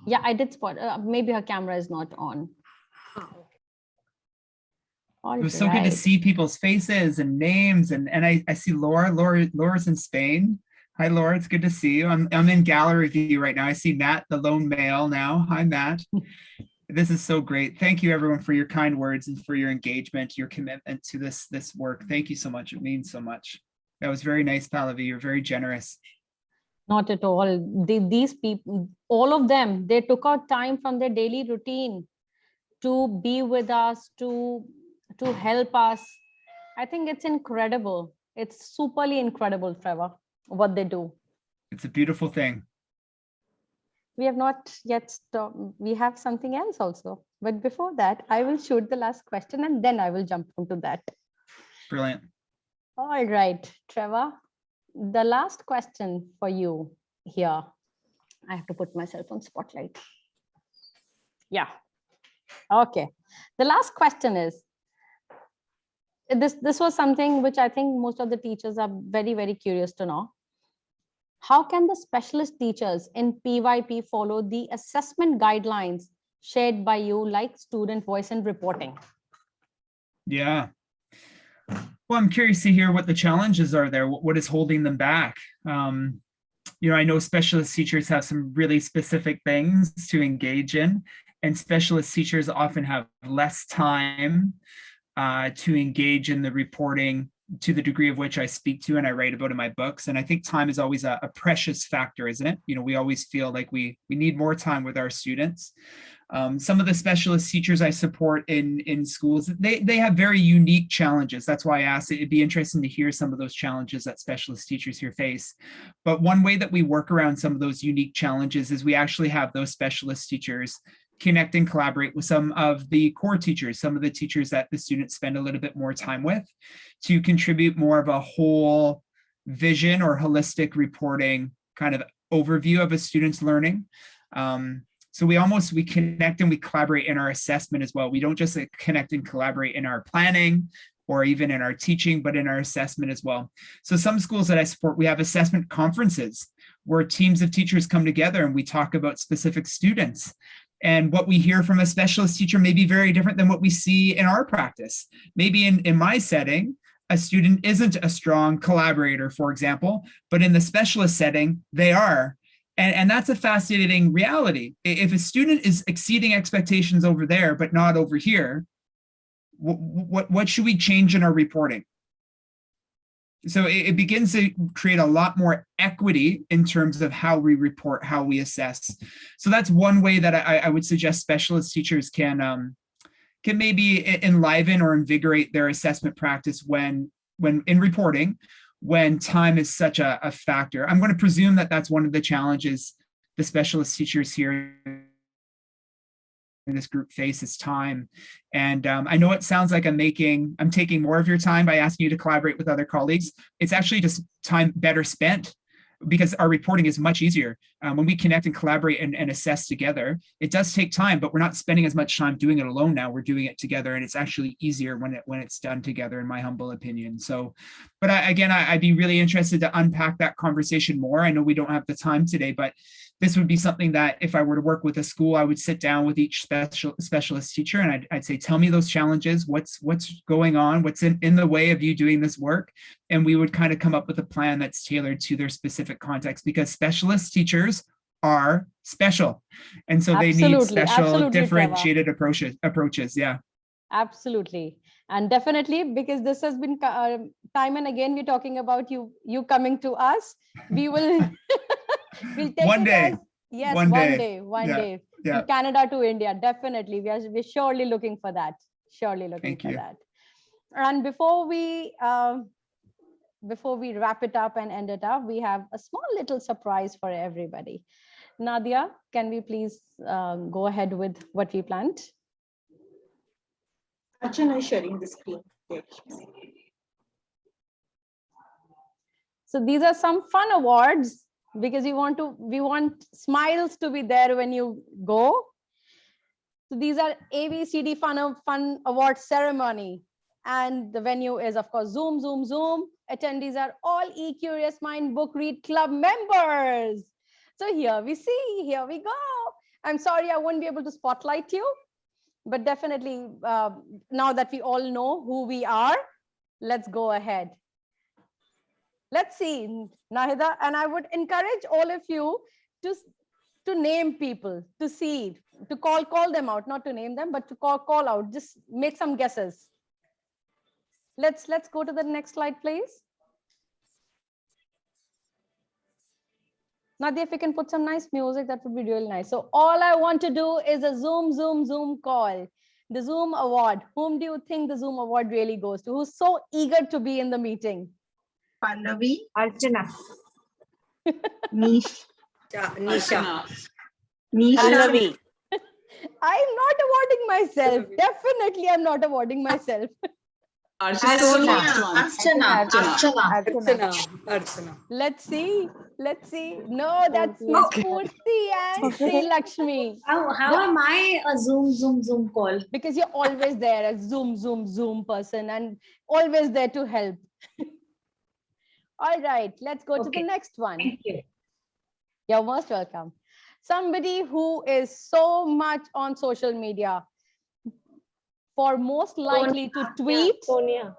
Yeah, I did spot. Maybe her camera is not on. It was so good to see people's faces and names, and I see Laura. Laura's in Spain. Hi, Laura. It's good to see you. I'm in gallery view right now. I see Matt, the lone male now. Hi, Matt. This is so great. Thank you, everyone, for your kind words and for your engagement, your commitment to this work. Thank you so much. It means so much. That was very nice, Pallavi. You're very generous. Not at all. These people, all of them, they took out time from their daily routine to be with us, to help us. I think it's incredible. It's superly incredible, Trevor, what they do. It's a beautiful thing. We have not yet stopped. We have something else also. But before that, I will shoot the last question and then I will jump into that. Brilliant. All right, Trevor, the last question for you here. I have to put myself on spotlight. Yeah. Okay. The last question is, this was something which I think most of the teachers are very curious to know. How can the specialist teachers in PYP follow the assessment guidelines shared by you, like student voice and reporting? Yeah. Well, I'm curious to hear what the challenges are there. What is holding them back? I know specialist teachers have some really specific things to engage in, and specialist teachers often have less time to engage in the reporting to the degree of which I speak to and I write about in my books. And I think time is always a precious factor, isn't it? We always feel like we need more time with our students. Some of the specialist teachers I support in schools, they have very unique challenges. That's why I asked. It'd be interesting to hear some of those challenges that specialist teachers here face. But one way that we work around some of those unique challenges is we actually have those specialist teachers connect and collaborate with some of the core teachers, some of the teachers that the students spend a little bit more time with, to contribute more of a whole vision or holistic reporting kind of overview of a student's learning. So we connect and we collaborate in our assessment as well. We don't just connect and collaborate in our planning or even in our teaching, but in our assessment as well. So some schools that I support, we have assessment conferences where teams of teachers come together and we talk about specific students. And what we hear from a specialist teacher may be very different than what we see in our practice. Maybe in my setting, a student isn't a strong collaborator, for example, but in the specialist setting, they are. And that's a fascinating reality. If a student is exceeding expectations over there, but not over here, what should we change in our reporting? So it begins to create a lot more equity in terms of how we report, how we assess. So that's one way that I would suggest specialist teachers can maybe enliven or invigorate their assessment practice when in reporting, when time is such a factor. I'm going to presume that that's one of the challenges the specialist teachers here in this group face is time. And I know it sounds like I'm taking more of your time by asking you to collaborate with other colleagues. It's actually just time better spent, because our reporting is much easier. When we connect and collaborate and assess together, it does take time, but we're not spending as much time doing it alone now. We're doing it together, and it's actually easier when it's done together, in my humble opinion. So, but I'd be really interested to unpack that conversation more. I know we don't have the time today, but this would be something that if I were to work with a school, I would sit down with each specialist teacher and I'd say, tell me those challenges, what's going on, what's in the way of you doing this work. And we would kind of come up with a plan that's tailored to their specific context, because specialist teachers are special. And so they need special differentiated approaches. Yeah. Absolutely. And definitely, because this has been time and again, we're talking about you coming to us. We will we'll take one day. Yes, one day. Yeah. To Canada, to India. Definitely. We're surely looking for that. Thank you. That. And before we wrap it up and end it up, we have a small little surprise for everybody. Nadia, can we please go ahead with what we planned? Archana is sharing the screen. So these are some fun awards, because we want smiles to be there when you go. So these are ABCD fun award ceremony, and the venue is of course Zoom. Attendees are all Ecurious Mind Book Read Club members. So here we go. I'm sorry I won't be able to spotlight you, but definitely now that we all know who we are, let's go ahead. Let's see, Nahida, and I would encourage all of you to name people, to call them out, not to name them, but to call out, just make some guesses. Let's go to the next slide, please. Nadia, if you can put some nice music, that would be really nice. So all I want to do is a Zoom call. The Zoom award. Whom do you think the Zoom award really goes to? Who's so eager to be in the meeting? Pallavi. Archana. Nisha. Pallavi. I'm not awarding myself. Definitely, I'm not awarding myself. Archana. Let's see. No, that's Miss Purti and Sri Lakshmi. How am I a Zoom call? Because you're always there, a Zoom person, and always there to help. All right, let's go to the next one. Thank you. You're most welcome. Somebody who is so much on social media, for most likely to tweet. Sonia.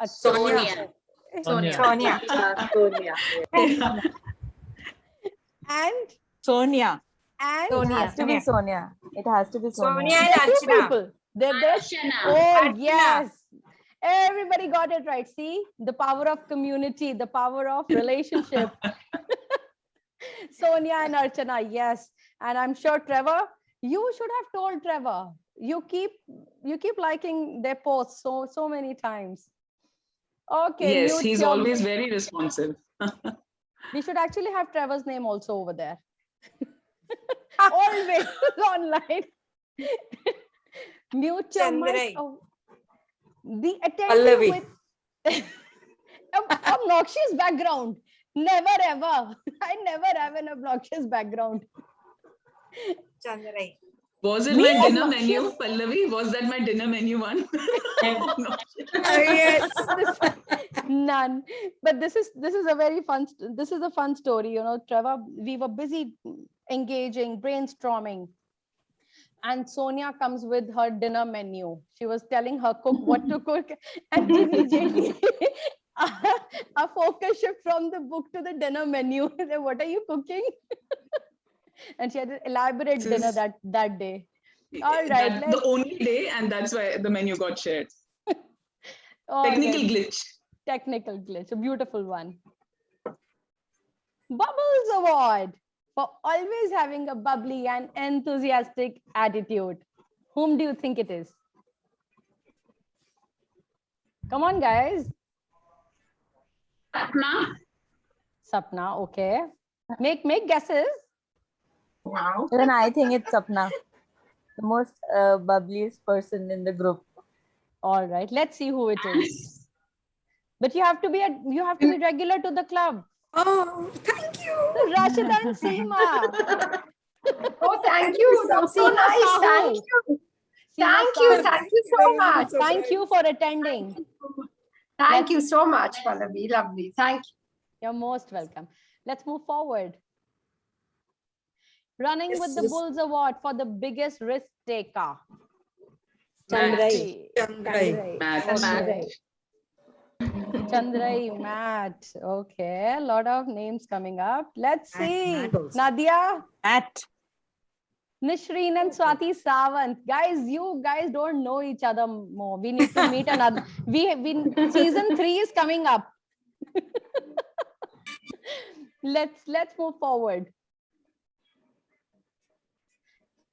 Sonia. And Sonia. And it has to be Sonia. It has to be Sonia. There are two people. Oh, yes. Everybody got it right. See, the power of community, the power of relationship. Sonia and Archana, yes. And I'm sure Trevor, you should have told Trevor. You keep liking their posts so many times. Okay. Yes, he's always very responsive. We should actually have Trevor's name also over there. Always online. Mute your mic. Oh, the attention with obnoxious background. Never ever. I never have an obnoxious background. Chandrai. Was it my dinner menu, Pallavi? Was that my dinner menu one? Yes. None. But this is a very fun. This is a fun story. You know, Trevor. We were busy engaging, brainstorming, and Sonia comes with her dinner menu. She was telling her cook what to cook, and immediately a focus shift from the book to the dinner menu. What are you cooking? And she had an elaborate dinner that day. All right. The only day, and that's why the menu got shared. Technical glitch. Technical glitch. A beautiful one. Bubbles Award for always having a bubbly and enthusiastic attitude. Whom do you think it is? Come on, guys. Sapna. Sapna, okay. Make guesses. Wow. Even I think it's Sapna, the most bubbliest person in the group. All right, let's see who it is. But you have to be regular to the club. Oh, thank you. Rashida and Seema. Oh, thank you. That's so nice. Thank you. Thank you. Thank you so much. Thank you for attending. Thank you so much, Pallavi. Lovely. Thank you. You're most welcome. Let's move forward. Running with the Bulls Award for the biggest risk taker. Chandrai. Chandrai, Matt. Okay, a lot of names coming up. Let's see. Nadia. Matt. Nishreen and Swati Sawant. Guys, you guys don't know each other more. We need to meet another. Season 3 is coming up. Let's move forward.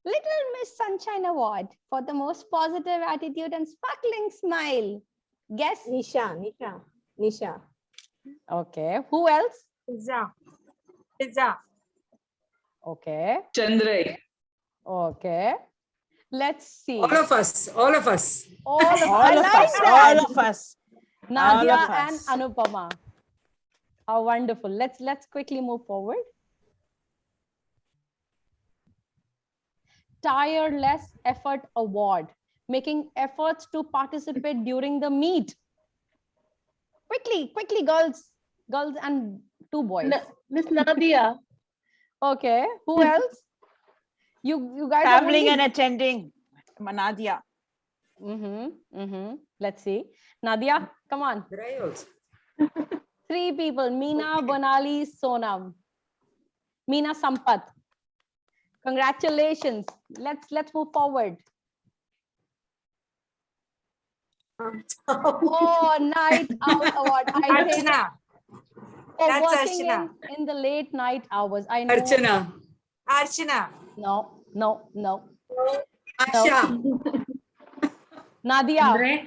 Little Miss Sunshine Award for the most positive attitude and sparkling smile. Guess? Nisha. Okay. Who else? Pizza. Okay. Chandrai. Okay. Let's see. All of us. All of us. Nadia and Anupama. How wonderful. Let's quickly move forward. Tireless Effort Award, making efforts to participate during the meet. Quickly, girls and 2 boys. Miss Nadia. Okay, who else? You guys traveling and attending. Nadia. Let's see. Nadia, come on. 3 people. Meena, Bonali, Sonam. Meena Sampath. Congratulations. Let's move forward. Oh, Night Owl Award. I think for working in the late night hours. I know. Archana. No. Asha. Nadia.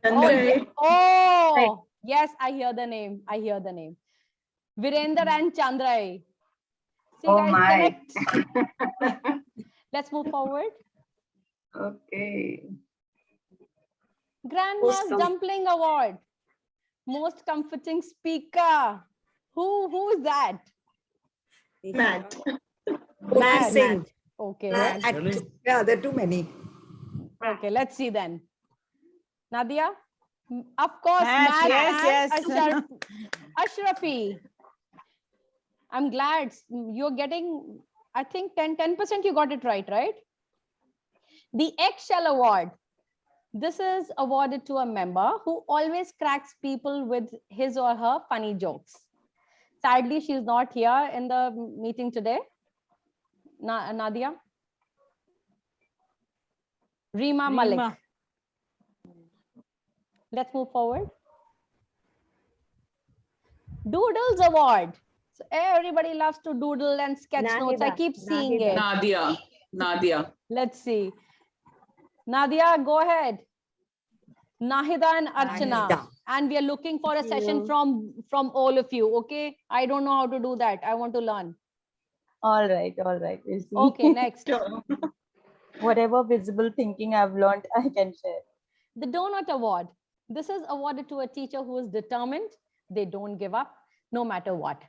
Oh, yes, I hear the name. Virender and Chandrai. See, Oh guys, my. Let's move forward. Okay. Grandma's Dumpling Award. Most comforting speaker. Who is that? Matt. Matt. Okay. Yeah, there are too many. Okay, let's see then. Nadia? Of course, Matt, Matt yes. and Ashrafi. I'm glad you're getting, I think 10% you got it right? The Eggshell Award. This is awarded to a member who always cracks people with his or her funny jokes. Sadly, she's not here in the meeting today. Nadia? Rima Malik. Let's move forward. Doodles Award. So everybody loves to doodle and sketch notes. I keep seeing it. Nadia. Let's see. Nadia, go ahead. Nahida and Archana. And we are looking for a session from all of you. Okay. I don't know how to do that. I want to learn. All right. We'll see. Okay, next. Whatever visible thinking I've learned, I can share. The Donut Award. This is awarded to a teacher who is determined. They don't give up no matter what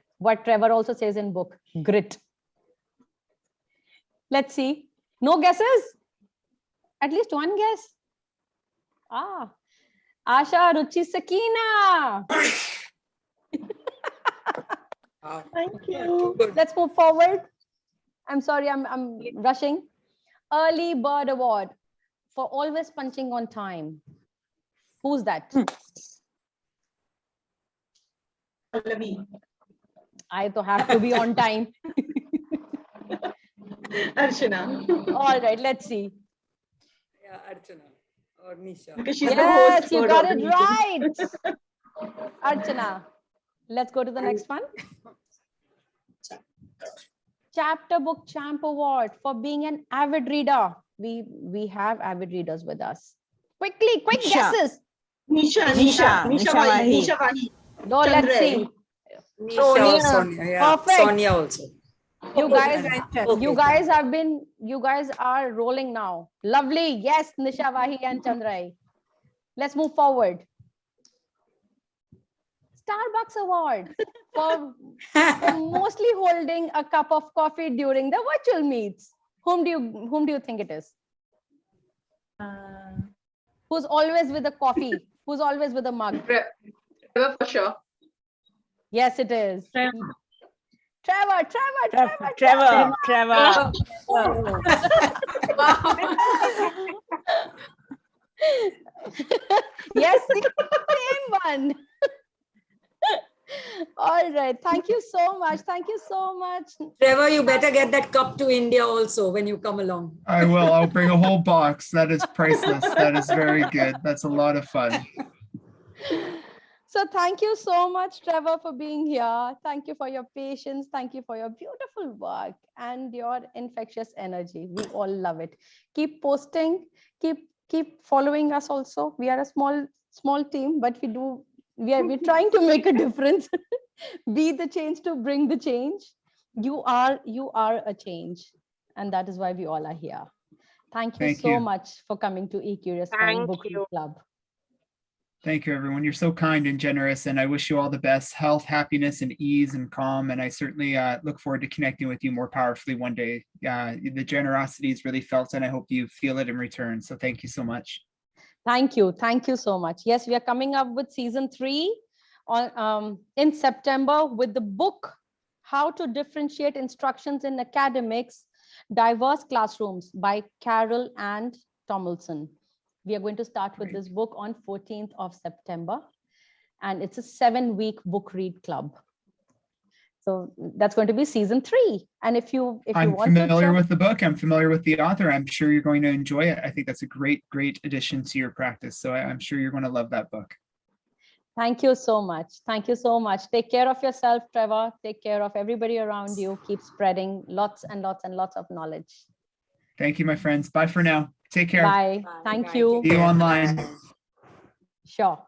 Trevor also says in book, grit. Let's see. No guesses? At least one guess. Asha, Ruchi, Sakina. Thank you. Let's move forward. I'm sorry, I'm rushing. Early Bird Award for always punching on time. Who's that? I have to be on time. Archana. All right, let's see. Yeah, Archana or Nisha. Because she's the Yes, host you for got all it the right. Archana. Let's go to the next one. Chapter Book Champ Award for being an avid reader. We have avid readers with us. Quickly, quick guesses. Nisha Vahi. No, let's see. Nisha or Sonia. Yeah. Perfect. Sonia also. You guys are rolling now. Lovely. Yes, Nisha Vahi and Chandrai. Let's move forward. Starbucks Award for mostly holding a cup of coffee during the virtual meets. Whom do you think it is? Who's always with a coffee? Who's always with a mug? Trevor for sure. Yes, it is. Trevor. Yes, same one. All right. Thank you so much. Thank you so much. Trevor, you better get that cup to India also when you come along. I will. I'll bring a whole box. That is priceless. That is very good. That's a lot of fun. So thank you so much, Trevor, for being here. Thank you for your patience. Thank you for your beautiful work and your infectious energy. We all love it. Keep posting. Keep following us also. We are a small team, but we're trying to make a difference. Be the change to bring the change. You are a change, and that is why we all are here. Thank you so much for coming to Ecurious Book Read Club. Thank you, everyone. You're so kind and generous, and I wish you all the best health, happiness, and ease and calm. And I certainly look forward to connecting with you more powerfully one day. The generosity is really felt, and I hope you feel it in return. So thank you so much. Thank you so much. Yes, we are coming up with season 3 in September with the book How to Differentiate Instructions in Academics, Diverse Classrooms by Carol and Tomlinson. We are going to start with this book on 14th of September, and it's a 7-week book read club. So that's going to be season 3. And if you I'm want familiar with the book, I'm familiar with the author. I'm sure you're going to enjoy it. I think that's a great addition to your practice. So I'm sure you're going to love that book. Thank you so much. Thank you so much. Take care of yourself, Trevor. Take care of everybody around you. Keep spreading lots and lots and lots of knowledge. Thank you, my friends. Bye for now. Take care. Bye. Thank you. See you online. Sure.